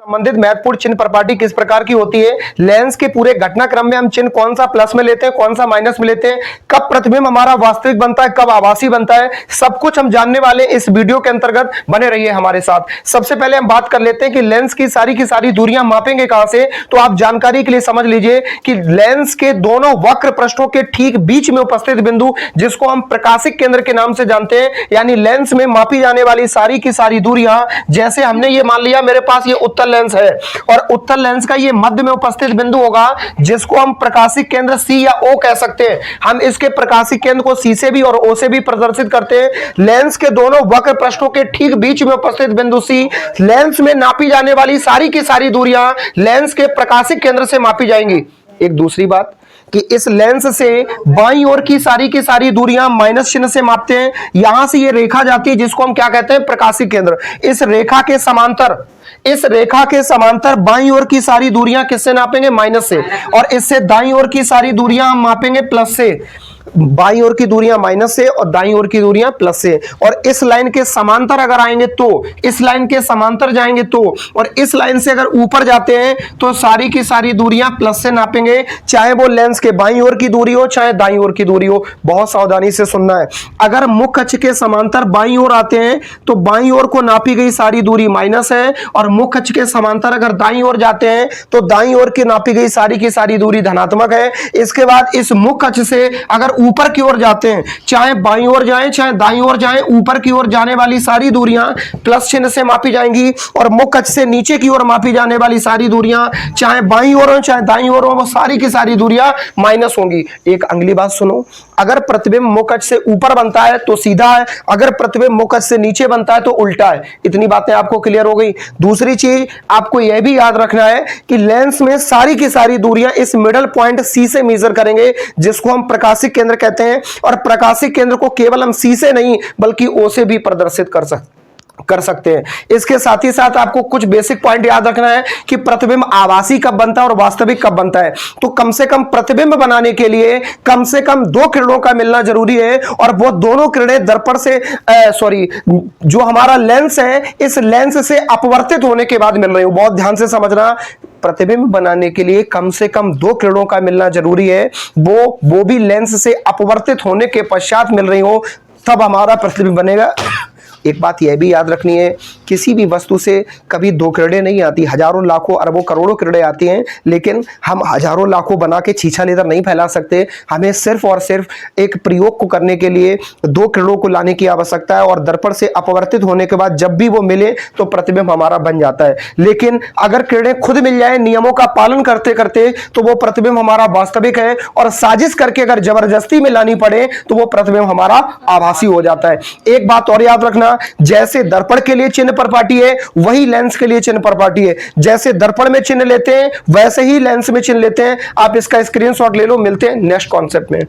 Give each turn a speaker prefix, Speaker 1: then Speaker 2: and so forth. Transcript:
Speaker 1: संबंधित महत्वपूर्ण चिन्ह प्रॉपर्टी किस प्रकार की होती है, लेंस के पूरे घटनाक्रम में हम चिन्ह कौन सा प्लस में लेते हैं, कौन सा माइनस में लेते हैं, कब प्रतिबिंब हमारा वास्तविक बनता है, कब आभासी बनता है, सब कुछ हम जानने वाले इस वीडियो के अंतर्गत। बने रहिए हमारे साथ। सबसे पहले हम बात कर लेते हैं कि लेंस की सारी दूरियां मापेंगे कहां से। तो आप जानकारी के लिए समझ लीजिए कि लेंस के दोनों वक्र पृष्ठों के ठीक बीच में उपस्थित बिंदु, जिसको हम प्रकाशिक केंद्र के नाम से जानते हैं, यानी लेंस में मापी जाने वाली सारी की सारी दूरियां, जैसे हमने ये मान लिया मेरे पास ये उत्तल लेंस है और उत्तल लेंस का ये मध्य में उपस्थित बिंदु होगा, जिसको हम प्रकाशिक केंद्र सी या ओ कह सकते हैं। हम इसके प्रकाशिक केंद्र को सी से भी और ओ से भी प्रदर्शित करते हैं। लेंस के दोनों वक्र पृष्ठों के ठीक बीच में उपस्थित बिंदु सी, लेंस में नापी जाने वाली सारी की सारी दूरियां लेंस के प्रकाशिक केंद्र से मापी जाएंगी। एक दूसरी बात कि इस लेंस से बाईं ओर की सारी दूरियां माइनस चिन्ह से मापते हैं। यहां से ये रेखा जाती है जिसको हम क्या कहते हैं, प्रकाशिक केंद्र। इस रेखा के समांतर बाईं ओर की सारी दूरियां किससे नापेंगे, माइनस से, और इससे दाईं ओर की सारी दूरियां हम मापेंगे प्लस से। बाईं ओर की दूरियां माइनस से और दाईं ओर की दूरियां प्लस से। और इस लाइन के समांतर अगर आएंगे तो, इस लाइन के समांतर जाएंगे तो, और इस लाइन से अगर ऊपर जाते हैं तो सारी की सारी दूरियां प्लस से नापेंगे, चाहे वो लेंस के बाईं ओर की दूरी हो चाहे दाईं ओर की दूरी हो। बहुत सावधानी से सुनना है। अगर मुख्य अक्ष के समांतर बाईं ओर आते हैं तो बाईं ओर को नापी गई सारी दूरी माइनस है, और मुख्य अक्ष के समांतर अगर दाईं ओर जाते हैं तो दाईं ओर की नापी गई सारी की सारी दूरी धनात्मक है। इसके बाद इस मुख्य अक्ष से अगर ऊपर की ओर जाते हैं, चाहे बाईं ओर जाएं चाहे दाईं ओर जाएं, ऊपर की ओर जाने वाली सारी दूरियां प्लस चिन्ह से मापी जाएंगी, और मुख्य अक्ष से नीचे की ओर मापी जाने वाली सारी दूरियां चाहे बाईं ओर हो चाहे दाईं ओर हो, वो सारी की सारी दूरियां माइनस होंगी। एक अगली बात सुनो, अगर प्रतिबिंब मुख्य अक्ष से ऊपर बनता है तो सीधा है, अगर प्रतिबिंब मुख्य अक्ष से नीचे बनता है तो उल्टा है। इतनी बातें आपको क्लियर हो गई। दूसरी चीज आपको यह भी याद रखना है कि लेंस में सारी की सारी दूरियां इस मिडल पॉइंट सी से मेजर करेंगे, जिसको हम प्रकाशिक केंद्र कहते हैं, और प्रकाशिक केंद्र को केवल हम सी से नहीं बल्कि ओ से भी प्रदर्शित कर सकते हैं। इसके साथ ही साथ आपको कुछ बेसिक पॉइंट याद रखना है कि प्रतिबिंब आभासी कब बनता है और वास्तविक कब बनता है। तो कम से कम प्रतिबिंब बनाने के लिए कम से कम दो किरणों का मिलना जरूरी है, और वो दोनों किरणें दर्पण से जो हमारा लेंस है, इस लेंस से अपवर्तित होने के बाद मिल रही हो। बहुत ध्यान से समझना, प्रतिबिंब बनाने के लिए कम से कम दो किरणों का मिलना जरूरी है, वो भी लेंस से अपवर्तित होने के पश्चात मिल रही हो, तब हमारा प्रतिबिंब बनेगा। एक बात यह भी याद रखनी है, किसी भी वस्तु से कभी दो किरणें नहीं आती, हजारों लाखों अरबों करोड़ों किरणें आती हैं, लेकिन हम हजारों लाखों बना के छीछा लेकर नहीं फैला सकते। हमें सिर्फ और सिर्फ एक प्रयोग को करने के लिए दो किरणों को लाने की आवश्यकता है, और दर्पण से अपवर्तित होने के बाद जब भी वो मिले तो प्रतिबिंब हमारा बन जाता है। लेकिन अगर किरणें खुद मिल जाए नियमों का पालन करते करते तो वो प्रतिबिंब हमारा वास्तविक है, और साजिश करके अगर जबरदस्ती में लानी पड़े तो वो प्रतिबिंब हमारा आभासी हो जाता है। एक बात और याद रखना, जैसे दर्पण के लिए चिन्ह प्रॉपर्टी है वही लेंस के लिए चिन्ह प्रॉपर्टी है। जैसे दर्पण में चिन्ह लेते हैं वैसे ही लेंस में चिन्ह लेते हैं। आप इसका स्क्रीनशॉट ले लो। मिलते हैं नेक्स्ट कॉन्सेप्ट में।